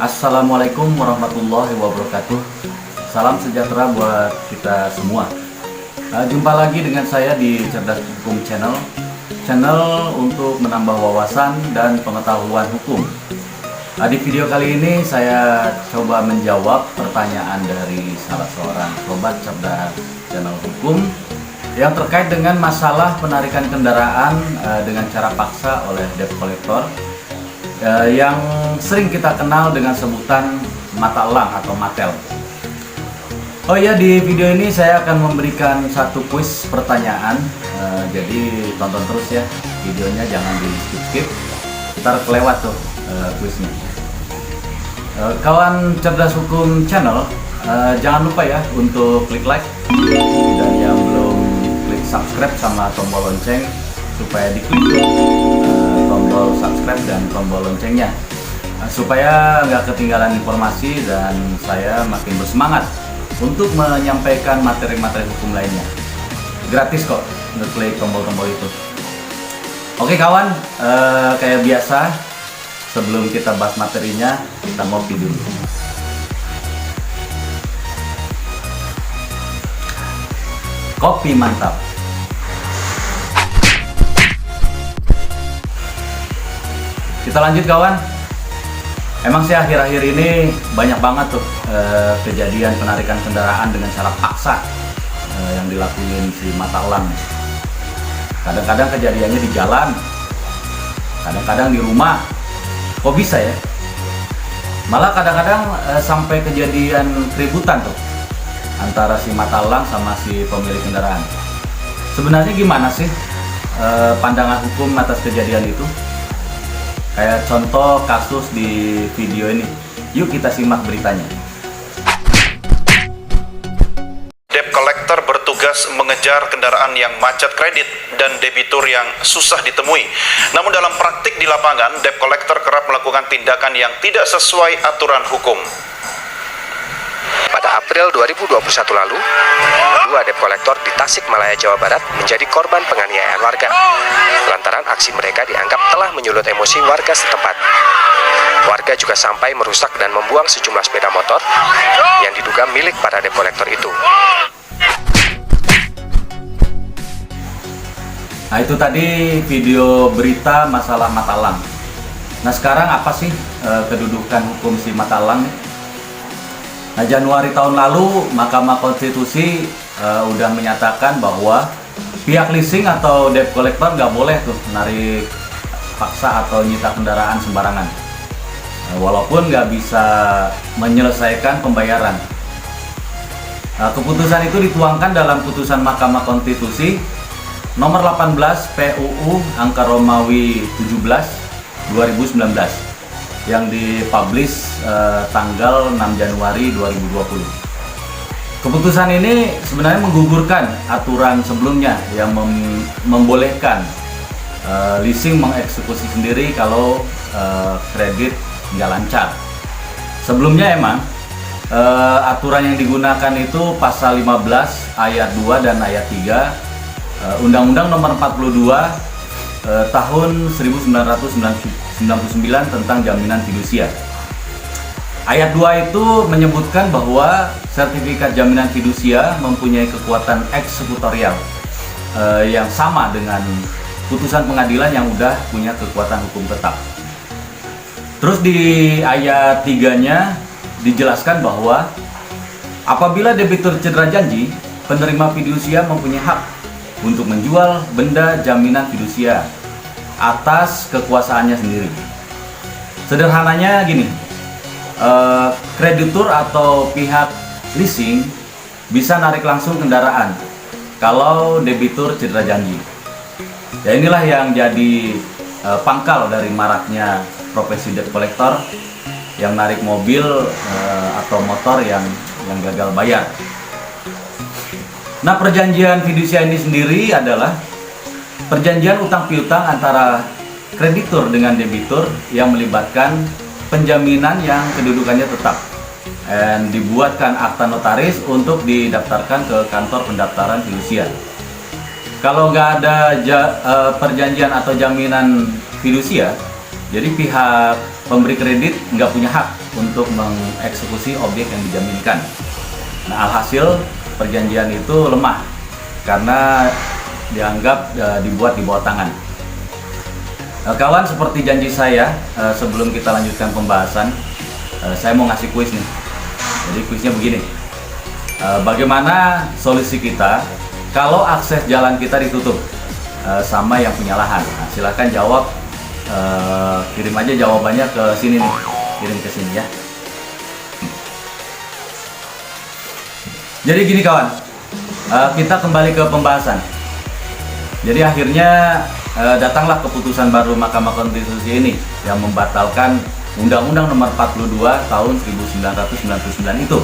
Assalamualaikum warahmatullahi wabarakatuh. Salam sejahtera buat kita semua. Jumpa lagi dengan saya di Cerdas Hukum Channel. Channel untuk menambah wawasan dan pengetahuan hukum. Di video kali ini saya coba menjawab pertanyaan dari salah seorang sobat cerdas channel hukum yang terkait dengan masalah penarikan kendaraan dengan cara paksa oleh debt collector yang sering kita kenal dengan sebutan mata elang atau matel. Oh ya, di video ini saya akan memberikan satu kuis pertanyaan, jadi tonton terus ya videonya, jangan di skip, ntar kelewat tuh kuisnya. Kawan Cerdas Hukum Channel, jangan lupa ya untuk klik like, dan yang belum klik subscribe sama tombol lonceng supaya diklik tombol subscribe dan tombol loncengnya, supaya nggak ketinggalan informasi dan saya makin bersemangat untuk menyampaikan materi-materi hukum lainnya. Gratis kok ngeklik tombol-tombol itu. Oke kawan, kayak biasa sebelum kita bahas materinya, kita ngopi dulu. Kopi mantap. Kita lanjut kawan. Emang sih akhir-akhir ini banyak banget tuh kejadian penarikan kendaraan dengan cara paksa yang dilakuin si mata elang. Kadang-kadang kejadiannya di jalan, kadang-kadang di rumah. Kok bisa ya? Malah kadang-kadang sampai kejadian keributan tuh antara si mata elang sama si pemilik kendaraan. Sebenarnya gimana sih pandangan hukum atas kejadian itu? Kayak contoh kasus di video ini. Yuk kita simak beritanya. Debt collector bertugas mengejar kendaraan yang macet kredit dan debitur yang susah ditemui. Namun dalam praktik di lapangan, debt collector kerap melakukan tindakan yang tidak sesuai aturan hukum. Pada April 2021 lalu, dua debt collector di Tasikmalaya, Jawa Barat menjadi korban penganiayaan warga lantaran aksi mereka dianggap telah menyulut emosi warga setempat. Warga juga sampai merusak dan membuang sejumlah sepeda motor yang diduga milik para debt collector itu. Nah itu tadi video berita masalah mata elang. Nah sekarang apa sih kedudukan hukum si mata elang nih? Nah, Januari tahun lalu Mahkamah Konstitusi udah menyatakan bahwa pihak leasing atau debt collector nggak boleh tuh menarik paksa atau nyita kendaraan sembarangan, walaupun nggak bisa menyelesaikan pembayaran. Keputusan itu dituangkan dalam putusan Mahkamah Konstitusi nomor 18 PUU angka Romawi 17 2019 yang dipublish tanggal 6 Januari 2020. Keputusan ini sebenarnya menggugurkan aturan sebelumnya yang membolehkan leasing mengeksekusi sendiri kalau kredit nggak lancar. Sebelumnya emang aturan yang digunakan itu pasal 15 ayat 2 dan ayat 3 Undang-Undang nomor 42 tahun 1999 tentang jaminan fidusia. Ayat 2 itu menyebutkan bahwa sertifikat jaminan fidusia mempunyai kekuatan eksekutorial yang sama dengan putusan pengadilan yang udah punya kekuatan hukum tetap. Terus di ayat 3-nya dijelaskan bahwa apabila debitur cedera janji, penerima fidusia mempunyai hak untuk menjual benda jaminan fidusia atas kekuasaannya sendiri. Sederhananya gini, kreditur atau pihak leasing bisa narik langsung kendaraan kalau debitur cedera janji. Ya inilah yang jadi pangkal dari maraknya profesi debt collector yang narik mobil atau motor yang gagal bayar. Nah, perjanjian fidusia ini sendiri adalah perjanjian utang piutang antara kreditur dengan debitur yang melibatkan penjaminan yang kedudukannya tetap dan dibuatkan akta notaris untuk didaftarkan ke kantor pendaftaran fidusia. Kalau nggak ada perjanjian atau jaminan fidusia, jadi pihak pemberi kredit nggak punya hak untuk mengeksekusi objek yang dijaminkan. Nah, alhasil perjanjian itu lemah karena dianggap dibuat di bawah tangan. Kawan, seperti janji saya, sebelum kita lanjutkan pembahasan, saya mau ngasih kuis nih. Jadi kuisnya begini, bagaimana solusi kita kalau akses jalan kita ditutup sama yang punya lahan? Nah, silahkan jawab, kirim aja jawabannya ke sini nih, kirim ke sini ya. Jadi gini kawan, kita kembali ke pembahasan. Jadi akhirnya datanglah keputusan baru Mahkamah Konstitusi ini yang membatalkan Undang-Undang Nomor 42 Tahun 1999 itu.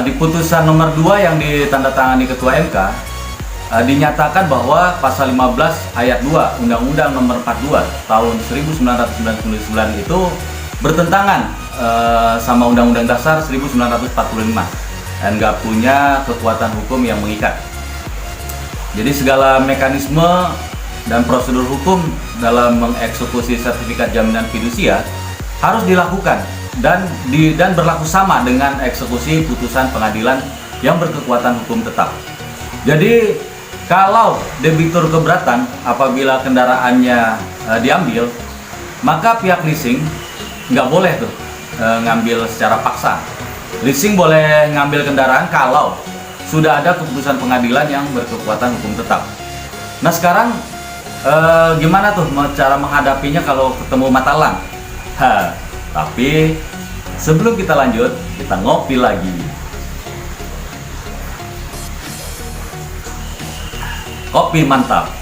Di putusan nomor 2 yang ditandatangani Ketua MK, dinyatakan bahwa pasal 15 ayat 2 Undang-Undang Nomor 42 Tahun 1999 itu bertentangan sama Undang-Undang Dasar 1945 dan nggak punya kekuatan hukum yang mengikat. Jadi segala mekanisme dan prosedur hukum dalam mengeksekusi sertifikat jaminan fidusia harus dilakukan dan berlaku sama dengan eksekusi putusan pengadilan yang berkekuatan hukum tetap. Jadi kalau debitur keberatan apabila kendaraannya diambil, maka pihak leasing nggak boleh tuh ngambil secara paksa. Leasing boleh ngambil kendaraan kalau sudah ada keputusan pengadilan yang berkekuatan hukum tetap. Nah sekarang gimana tuh cara menghadapinya kalau ketemu matalang? Tapi sebelum kita lanjut, kita ngopi lagi. Kopi mantap.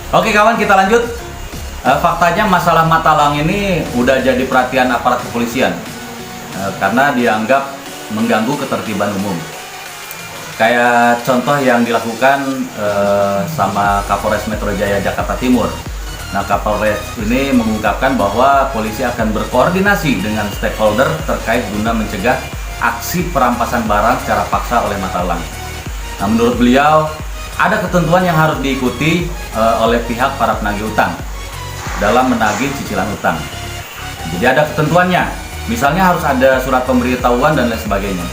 Oke kawan, kita lanjut. Faktanya masalah matalang ini udah jadi perhatian aparat kepolisian karena dianggap mengganggu ketertiban umum. Kayak contoh yang dilakukan sama Kapolres Metro Jaya Jakarta Timur. Nah, Kapolres ini mengungkapkan bahwa polisi akan berkoordinasi dengan stakeholder terkait guna mencegah aksi perampasan barang secara paksa oleh matalang. Nah, menurut beliau ada ketentuan yang harus diikuti oleh pihak para penagih utang dalam menagih cicilan utang. Jadi ada ketentuannya, misalnya harus ada surat pemberitahuan dan lain sebagainya.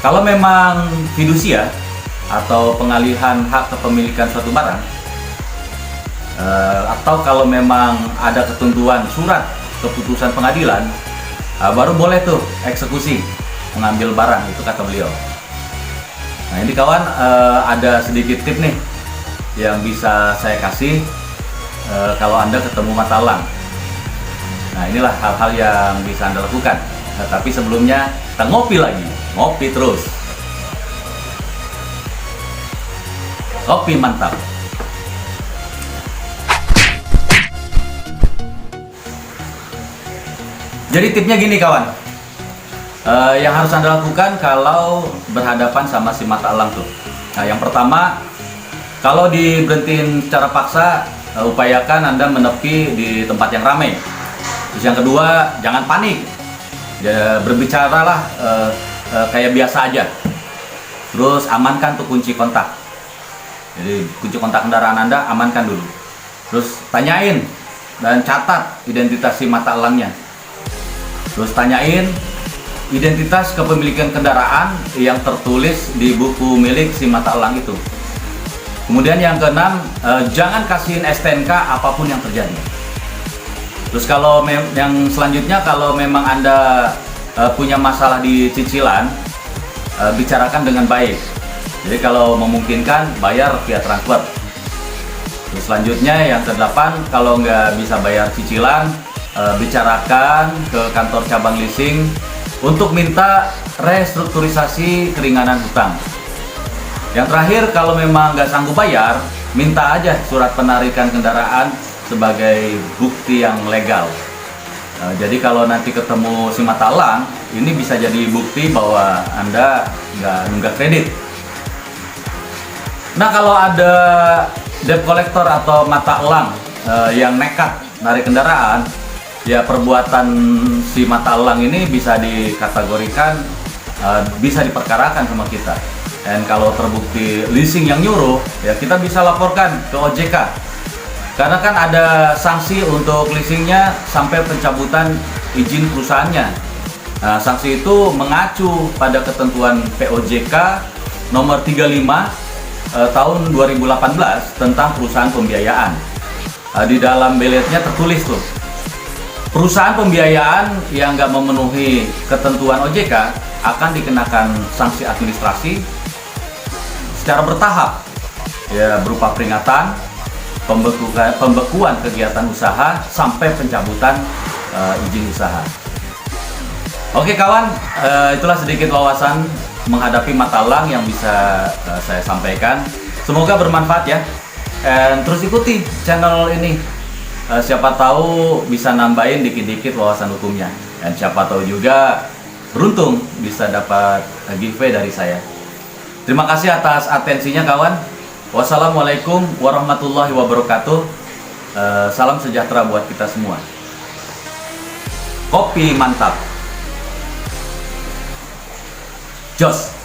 Kalau memang fidusia atau pengalihan hak kepemilikan suatu barang, atau kalau memang ada ketentuan surat keputusan pengadilan, baru boleh tuh eksekusi mengambil barang, itu kata beliau. Nah ini kawan, ada sedikit tip nih yang bisa saya kasih kalau Anda ketemu matalang. Nah inilah hal-hal yang bisa Anda lakukan. Nah, tapi sebelumnya kita ngopi lagi, ngopi terus. Kopi mantap. Jadi tipnya gini kawan, yang harus Anda lakukan kalau berhadapan sama si matalang tuh. Nah yang pertama, kalau diberhentiin secara paksa, upayakan Anda menepi di tempat yang ramai. Terus yang kedua, jangan panik, ya, berbicaralah kayak biasa aja. Terus amankan tuh kunci kontak. Jadi kunci kontak kendaraan Anda amankan dulu. Terus tanyain dan catat identitas si mataelangnya. Terus tanyain identitas kepemilikan kendaraan yang tertulis di buku milik si mataelang itu. Kemudian yang keenam, jangan kasihin STNK apapun yang terjadi. Terus kalau yang selanjutnya, kalau memang Anda punya masalah di cicilan, bicarakan dengan baik. Jadi kalau memungkinkan, bayar via transfer. Terus selanjutnya yang kedelapan, kalau nggak bisa bayar cicilan, bicarakan ke kantor cabang leasing untuk minta restrukturisasi keringanan hutang. Yang terakhir, kalau memang nggak sanggup bayar, minta aja surat penarikan kendaraan sebagai bukti yang legal. Jadi kalau nanti ketemu si mataelang, ini bisa jadi bukti bahwa Anda nggak nunggak kredit. Nah kalau ada debt collector atau mataelang yang nekat narik kendaraan, ya perbuatan si mataelang ini bisa dikategorikan, bisa diperkarakan sama kita. Dan kalau terbukti leasing yang nyuruh, ya kita bisa laporkan ke OJK. Karena kan ada sanksi untuk leasingnya sampai pencabutan izin perusahaannya. Nah, sanksi itu mengacu pada ketentuan POJK nomor 35 tahun 2018 tentang perusahaan pembiayaan. Di dalam beletnya tertulis tuh, perusahaan pembiayaan yang nggak memenuhi ketentuan OJK akan dikenakan sanksi administrasi secara bertahap, ya berupa peringatan, pembekuan kegiatan usaha sampai pencabutan izin usaha. Oke kawan, itulah sedikit wawasan menghadapi matalang yang bisa saya sampaikan. Semoga bermanfaat ya. Dan terus ikuti channel ini. Siapa tahu bisa nambahin dikit-dikit wawasan hukumnya. Dan siapa tahu juga beruntung bisa dapat giveaway dari saya. Terima kasih atas atensinya kawan. Wassalamualaikum warahmatullahi wabarakatuh. Salam sejahtera buat kita semua. Kopi mantap. Jos.